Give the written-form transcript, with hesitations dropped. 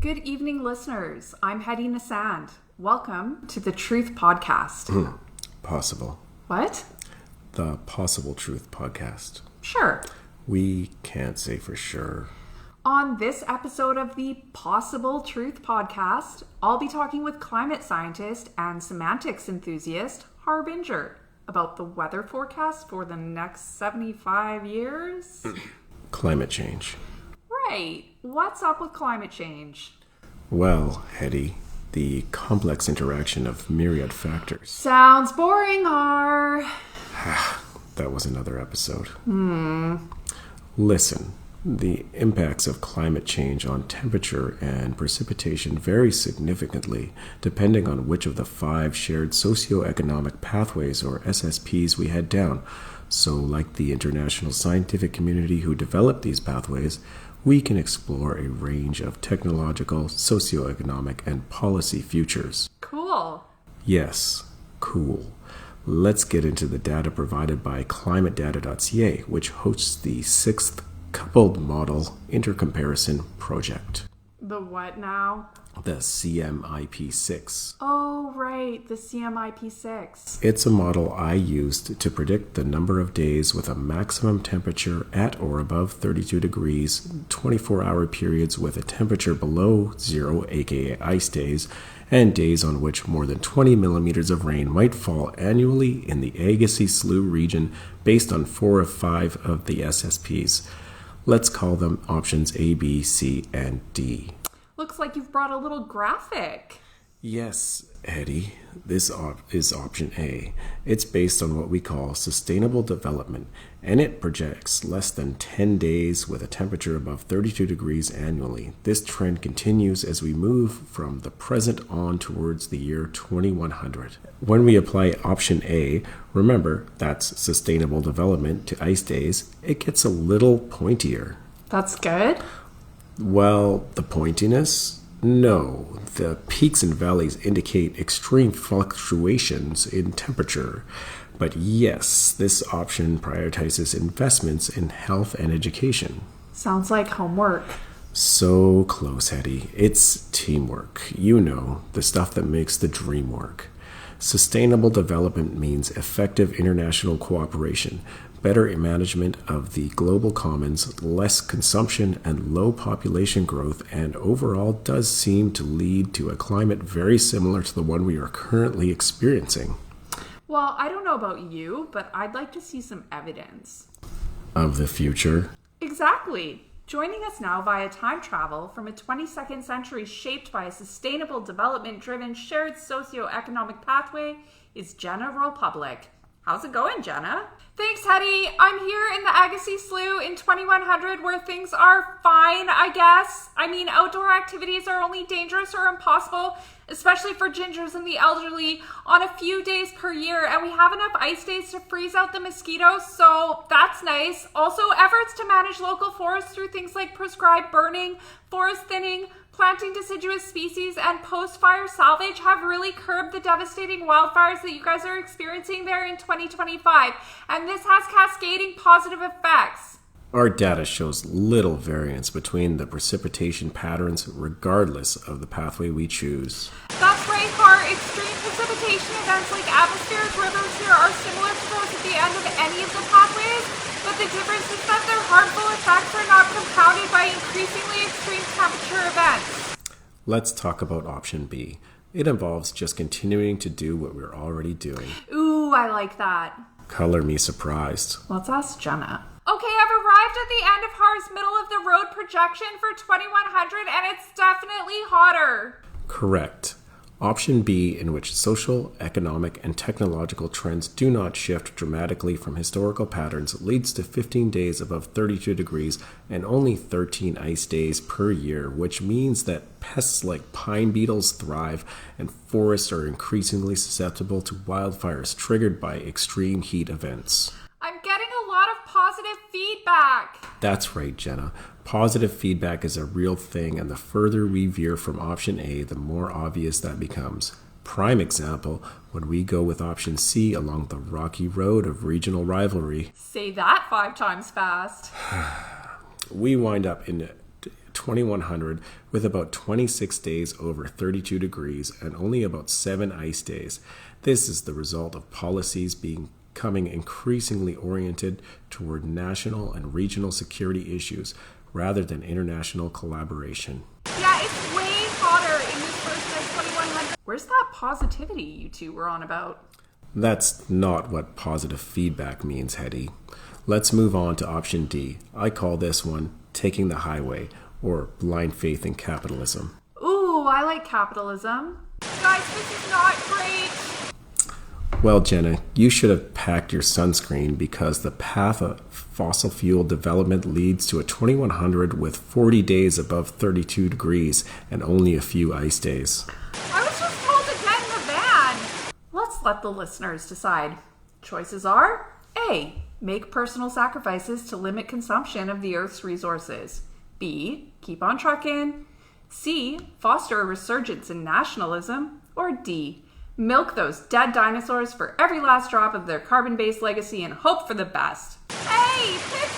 Good evening, listeners. I'm Hedy Nasand. Welcome to the Truth Podcast. Possible. What? The Possible Truth Podcast. Sure. We can't say for sure. On this episode of the Possible Truth Podcast, I'll be talking with climate scientist and semantics enthusiast Har Binger about the weather forecast for the next 75 years. Climate change. Right. What's up with climate change? Well, Hedy, the complex interaction of myriad factors. Sounds boring, Har. That was another episode. Listen, the impacts of climate change on temperature and precipitation vary significantly depending on which of the 5 shared socioeconomic pathways, or SSPs, we head down. So, like the international scientific community who developed these pathways, we can explore a range of technological, socioeconomic, and policy futures. Cool. Yes, cool. Let's get into the data provided by climatedata.ca, which hosts the 6th Coupled Model Intercomparison Project. The what now? The CMIP6. Oh, right, the CMIP6. It's a model I used to predict the number of days with a maximum temperature at or above 32 degrees, 24-hour periods with a temperature below zero, aka ice days, and days on which more than 20 millimeters of rain might fall annually in the Agassiz Slough region based on 4 of 5 of the SSPs. Let's call them options A, B, C, and D. Looks like you've brought a little graphic. Yes, Hedy, this is option A. It's based on what we call sustainable development, and it projects less than 10 days with a temperature above 32 degrees annually. This trend continues as we move from the present on towards the year 2100. When we apply option A, remember that's sustainable development to ice days, it gets a little pointier. That's good. Well, the pointiness? No. The peaks and valleys indicate extreme fluctuations in temperature. But yes, this option prioritizes investments in health and education. Sounds like homework. So close, Hedy. It's teamwork. You know, the stuff that makes the dream work. Sustainable development means effective international cooperation, better management of the global commons, less consumption and low population growth, and overall does seem to lead to a climate very similar to the one we are currently experiencing. Well, I don't know about you, but I'd like to see some evidence. Of the future? Exactly. Joining us now via time travel from a 22nd century shaped by a sustainable development-driven shared socio-economic pathway is Jenna Ralpublic. How's it going, Jenna? Thanks, Hedy. I'm here in the Agassiz Slough in 2100 where things are fine, I guess. I mean, outdoor activities are only dangerous or impossible, especially for gingers and the elderly, on a few days per year, and we have enough ice days to freeze out the mosquitoes, so that's nice. Also, efforts to manage local forests through things like prescribed burning, forest thinning, planting deciduous species, and post-fire salvage have really curbed the devastating wildfires that you guys are experiencing there in 2025, and this has cascading positive effects. Our data shows little variance between the precipitation patterns regardless of the pathway we choose. That's right, Har. Extreme precipitation events like atmospheric rivers here are similar to those at the end of any of the pathways, but the difference is that their harmful effects are not compounded by increasingly extreme temperature events. Let's talk about option B. It involves just continuing to do what we're already doing. Ooh, I like that. Color me surprised. Let's ask Jenna. Okay, I've arrived at the end of Har's middle of the road projection for 2100, and it's definitely hotter. Correct. Option B, in which social, economic, and technological trends do not shift dramatically from historical patterns, leads to 15 days above 32 degrees and only 13 ice days per year, which means that pests like pine beetles thrive and forests are increasingly susceptible to wildfires triggered by extreme heat events. I'm getting a lot of positive feedback. That's right, Jenna. Positive feedback is a real thing, and the further we veer from option A, the more obvious that becomes. Prime example, when we go with option C along the rocky road of regional rivalry. Say that 5 times fast. We wind up in 2100 with about 26 days over 32 degrees and only about 7 ice days. This is the result of policies becoming increasingly oriented toward national and regional security issues rather than international collaboration. Yeah, it's way hotter in this version of 2100. Where's that positivity you two were on about? That's not what positive feedback means, Hedy. Let's move on to option D. I call this one taking the highway, or blind faith in capitalism. Ooh, I like capitalism. Guys, this is not great. Well, Jenna, you should have packed your sunscreen because the path of fossil fuel development leads to a 2100 with 40 days above 32 degrees and only a few ice days. I was just told to get in the van. Let's let the listeners decide. Choices are A. Make personal sacrifices to limit consumption of the Earth's resources. B. Keep on trucking. C. Foster a resurgence in nationalism. Or D. Milk those dead dinosaurs for every last drop of their carbon-based legacy and hope for the best. Hey, pick